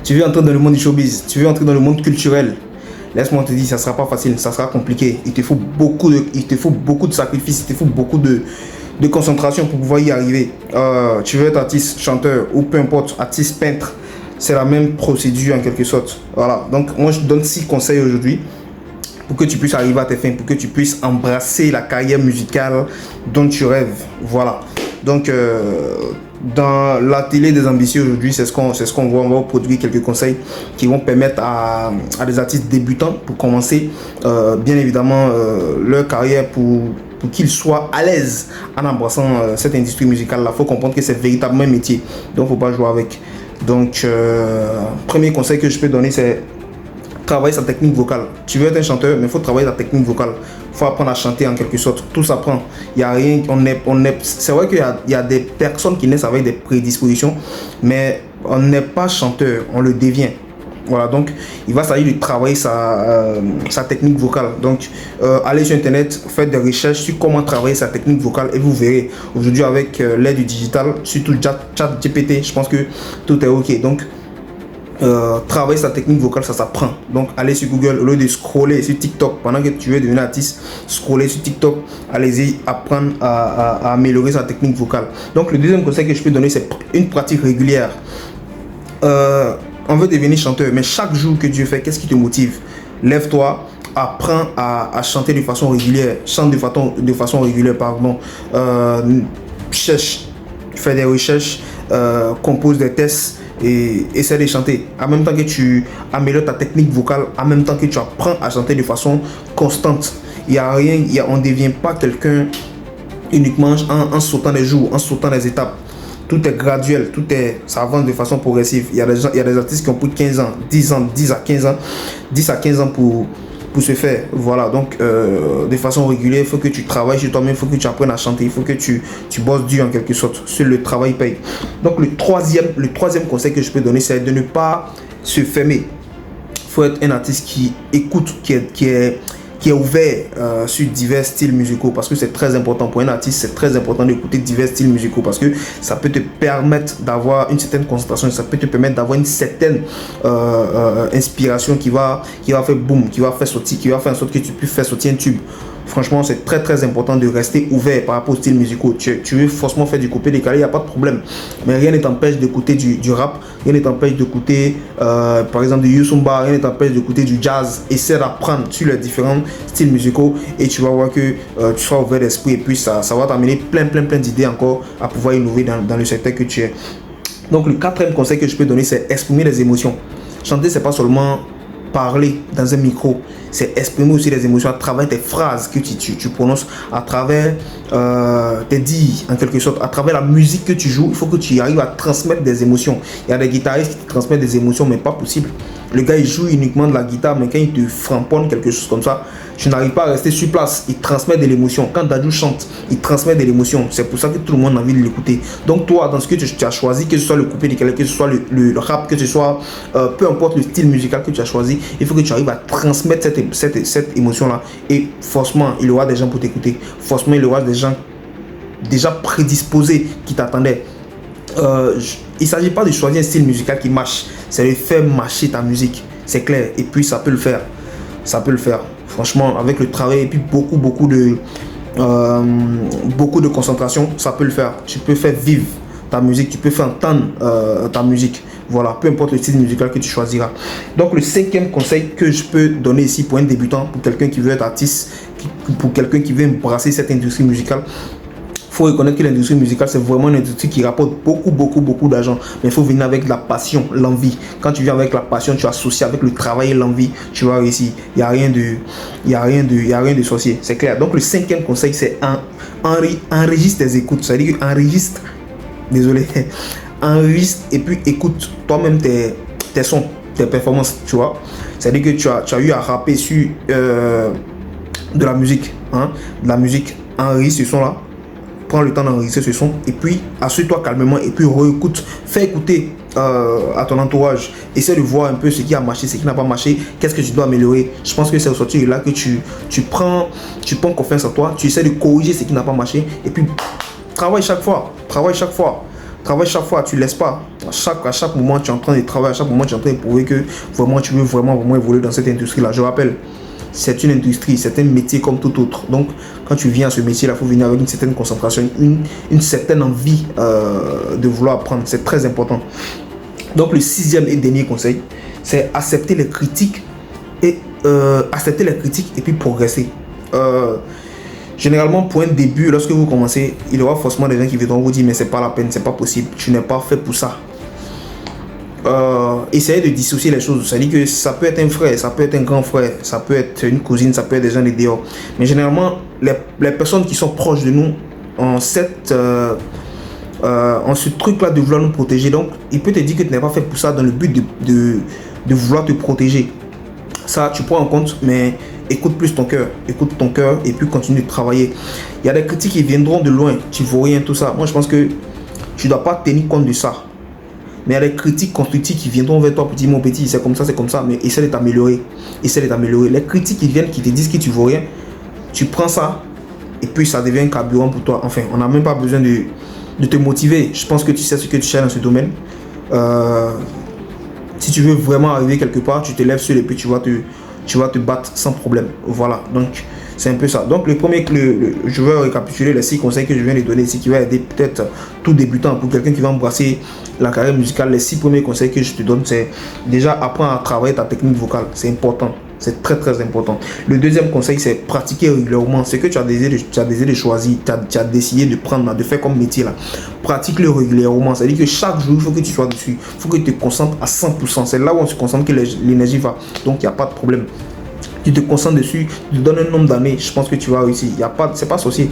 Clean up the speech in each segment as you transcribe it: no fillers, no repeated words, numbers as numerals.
Tu veux entrer dans le monde du showbiz, tu veux entrer dans le monde culturel. Laisse-moi te dire, ça sera pas facile, ça sera compliqué. Il te faut beaucoup de sacrifices, il te faut beaucoup de concentration pour pouvoir y arriver. Tu veux être artiste, chanteur ou peu importe, artiste, peintre, c'est la même procédure en quelque sorte. Voilà, donc moi je donne 6 conseils aujourd'hui pour que tu puisses arriver à tes fins, pour que tu puisses embrasser la carrière musicale dont tu rêves. Voilà, donc dans l'atelier des ambitieux aujourd'hui, c'est ce qu'on voit. On va produire quelques conseils qui vont permettre à des artistes débutants pour commencer bien évidemment leur carrière pour qu'ils soient à l'aise en embrassant cette industrie musicale là. Il faut comprendre que c'est véritablement un métier, donc il ne faut pas jouer avec. Donc premier conseil que je peux donner, c'est travailler sa technique vocale. Tu veux être un chanteur, mais il faut travailler ta technique vocale. Il faut apprendre à chanter en quelque sorte. Tout s'apprend. Il y a rien. C'est vrai qu'il y a des personnes qui naissent avec des prédispositions, mais on n'est pas chanteur, on le devient. Voilà, donc il va s'agir de travailler sa technique vocale. Donc allez sur internet, faites des recherches sur comment travailler sa technique vocale et vous verrez. Aujourd'hui avec l'aide du digital, surtout ChatGPT, je pense que tout est ok. Donc travailler sa technique vocale, ça s'apprend. Donc allez sur Google, au lieu de scroller sur TikTok pendant que tu veux devenir artiste, scroller sur TikTok, allez-y apprendre à améliorer sa technique vocale. Donc le deuxième conseil que je peux donner, c'est une pratique régulière. On veut devenir chanteur, mais chaque jour que Dieu fait, qu'est-ce qui te motive? Lève-toi, apprends à chanter de façon régulière, chante de façon régulière, pardon. Cherche, fais des recherches, compose des tests et essaie de chanter. En même temps que tu améliores ta technique vocale, en même temps que tu apprends à chanter de façon constante. On ne devient pas quelqu'un uniquement en sautant des jours, en sautant des étapes. Tout est graduel, ça avance de façon progressive. Il y a des artistes qui ont pris 15 ans, 10 à 15 ans pour se faire. Voilà, donc de façon régulière, il faut que tu travailles sur toi-même, il faut que tu apprennes à chanter, il faut que tu bosses dur en quelque sorte. Sur le travail paye. Donc le troisième conseil que je peux donner, c'est de ne pas se fermer. Il faut être un artiste qui écoute, qui est ouvert sur divers styles musicaux, parce que c'est très important pour un artiste. C'est très important d'écouter divers styles musicaux parce que ça peut te permettre d'avoir une certaine concentration, ça peut te permettre d'avoir une certaine inspiration qui va faire boum, qui va faire en sorte que tu puisses faire sortir un tube. Franchement, c'est très très important de rester ouvert par rapport aux styles musicaux. Tu veux forcément faire du copier-décaler, il n'y a pas de problème. Mais rien ne t'empêche d'écouter du rap, rien ne t'empêche d'écouter par exemple du Yusumba, rien ne t'empêche d'écouter du jazz. Essaie d'apprendre sur les différents styles musicaux et tu vas voir que tu seras ouvert d'esprit et puis ça va t'amener plein d'idées encore à pouvoir innover dans le secteur que tu es. Donc le quatrième conseil que je peux donner, c'est exprimer les émotions. Chanter, c'est pas seulement parler dans un micro, c'est exprimer aussi les émotions à travers tes phrases que tu prononces, à travers tes dires en quelque sorte, à travers la musique que tu joues. Il faut que tu arrives à transmettre des émotions. Il y a des guitaristes qui transmettent des émotions, mais pas possible. Le gars il joue uniquement de la guitare, mais quand il te framponne quelque chose comme ça, tu n'arrives pas à rester sur place. Il transmet de l'émotion. Quand Dadju chante, il transmet de l'émotion. C'est pour ça que tout le monde a envie de l'écouter. Donc toi, dans ce que tu as choisi, que ce soit le coupé-décalé, que ce soit le rap, que ce soit peu importe le style musical que tu as choisi, il faut que tu arrives à transmettre cette émotion-là. Et forcément, il y aura des gens pour t'écouter. Forcément, il y aura des gens déjà prédisposés qui t'attendaient. Il ne s'agit pas de choisir un style musical qui marche, c'est de faire marcher ta musique, c'est clair. Et puis ça peut le faire, franchement, avec le travail et puis beaucoup de concentration, ça peut le faire. Tu peux faire vivre ta musique, tu peux faire entendre ta musique. Voilà, peu importe le style musical que tu choisiras. Donc le cinquième conseil que je peux donner ici pour un débutant, pour quelqu'un qui veut être artiste, pour quelqu'un qui veut embrasser cette industrie musicale, il faut reconnaître que l'industrie musicale, c'est vraiment une industrie qui rapporte beaucoup d'argent. Mais il faut venir avec la passion, l'envie. Quand tu viens avec la passion, tu associes avec le travail et l'envie, tu vas réussir. Il n'y a rien de sorcier, c'est clair. Donc le cinquième conseil, c'est enregistre tes écoutes. C'est-à-dire enregistre, enregistre et puis écoute toi-même tes sons, tes performances, tu vois. C'est-à-dire que tu as eu à rapper sur de la musique, enregistre ce son-là. Prends le temps d'enregistrer ce son et puis assieds-toi calmement et puis réécoute, fais écouter à ton entourage, essaie de voir un peu ce qui a marché, ce qui n'a pas marché, qu'est-ce que tu dois améliorer. Je pense que c'est au sortir de là que tu prends confiance en toi, tu essaies de corriger ce qui n'a pas marché et puis travaille chaque fois, tu laisses pas. À chaque moment, tu es en train de travailler, à chaque moment, tu es en train de prouver que vraiment, tu veux vraiment évoluer dans cette industrie-là. Je rappelle, c'est une industrie, c'est un métier comme tout autre. Donc, quand tu viens à ce métier-là, il faut venir avec une certaine concentration, une certaine envie de vouloir apprendre. C'est très important. Donc, le sixième et dernier conseil, c'est accepter les critiques et puis progresser. Généralement, pour un début, lorsque vous commencez, il y aura forcément des gens qui viendront vous dire mais c'est pas la peine, c'est pas possible, tu n'es pas fait pour ça. Essayez de dissocier les choses. C'est-à-dire que ça peut être un frère, ça peut être un grand frère, ça peut être une cousine, ça peut être des gens de dehors. Mais généralement, les personnes qui sont proches de nous ont ce truc-là de vouloir nous protéger. Donc, il peut te dire que tu n'es pas fait pour ça dans le but de vouloir te protéger. Ça, tu prends en compte, mais écoute plus ton cœur et puis continue de travailler. Il y a des critiques qui viendront de loin, tu ne vaux rien, tout ça. Moi, je pense que tu ne dois pas tenir compte de ça. Mais il y a des critiques constructives qui viendront vers toi pour dire mon petit, c'est comme ça, mais essaie de t'améliorer. Les critiques qui viennent, qui te disent que tu ne vaux rien, tu prends ça et puis ça devient un carburant pour toi. Enfin, on n'a même pas besoin de te motiver. Je pense que tu sais ce que tu cherches dans ce domaine. Si tu veux vraiment arriver quelque part, tu te lèves seul et puis tu vas te battre sans problème. Voilà, donc c'est un peu ça. Donc le premier, je vais récapituler les 6 conseils que je viens de donner ici qui va aider peut-être tout débutant pour quelqu'un qui va embrasser la carrière musicale. Les 6 premiers conseils que je te donne, c'est déjà apprendre à travailler ta technique vocale. C'est important. C'est très très important. Le deuxième conseil, c'est pratiquer régulièrement. Ce que tu as désiré de choisir, tu as décidé de prendre, de faire comme métier là. Pratique-le régulièrement. C'est-à-dire que chaque jour, il faut que tu sois dessus. Il faut que tu te concentres à 100%. C'est là où on se concentre que l'énergie va. Donc, il n'y a pas de problème. Tu te concentres dessus, tu te donnes un nombre d'années, je pense que tu vas réussir. C'est pas sorcier.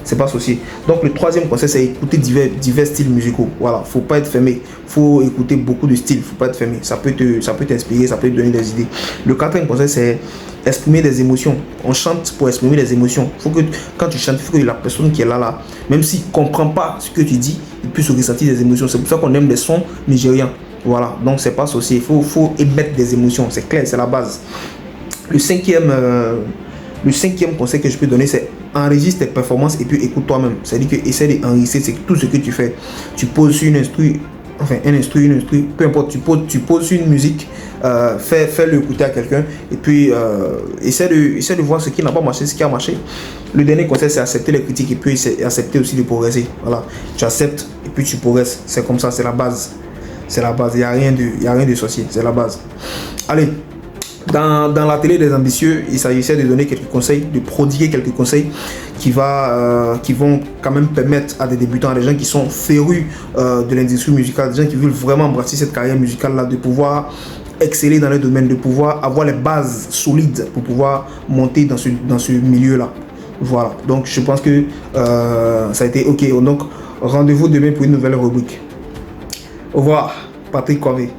C'est pas sorcier. Donc, le troisième conseil, c'est écouter divers styles musicaux. Voilà, faut pas être fermé. Faut écouter beaucoup de styles. Faut pas être fermé. Ça peut t'inspirer, ça peut te donner des idées. Le quatrième conseil, c'est exprimer des émotions. On chante pour exprimer des émotions. Faut que quand tu chantes, il faut que la personne qui est là, même s'il ne comprend pas ce que tu dis, il puisse ressentir des émotions. C'est pour ça qu'on aime les sons nigérians. Voilà, donc c'est pas sorcier. Faut émettre des émotions. C'est clair, c'est la base. Le cinquième conseil que je peux donner, c'est enregistre tes performances et puis écoute toi-même. C'est-à-dire que essaie d'enregistrer tout ce que tu fais. Tu poses sur une instru, peu importe, tu poses sur une musique, fais-le écouter à quelqu'un et puis essaie de voir ce qui n'a pas marché, ce qui a marché. Le dernier conseil, c'est accepter les critiques et puis accepter aussi de progresser. Voilà, tu acceptes et puis tu progresses. C'est comme ça, c'est la base. C'est la base, il n'y a rien de sorcier, c'est la base. Allez. Dans l'atelier des ambitieux, il s'agissait de donner quelques conseils, de prodiguer quelques conseils qui vont quand même permettre à des débutants, à des gens qui sont férus de l'industrie musicale, des gens qui veulent vraiment embrasser cette carrière musicale-là, de pouvoir exceller dans le domaine, de pouvoir avoir les bases solides pour pouvoir monter dans ce milieu-là. Voilà, donc je pense que ça a été OK. Donc, rendez-vous demain pour une nouvelle rubrique. Au revoir, Patrick Coivet.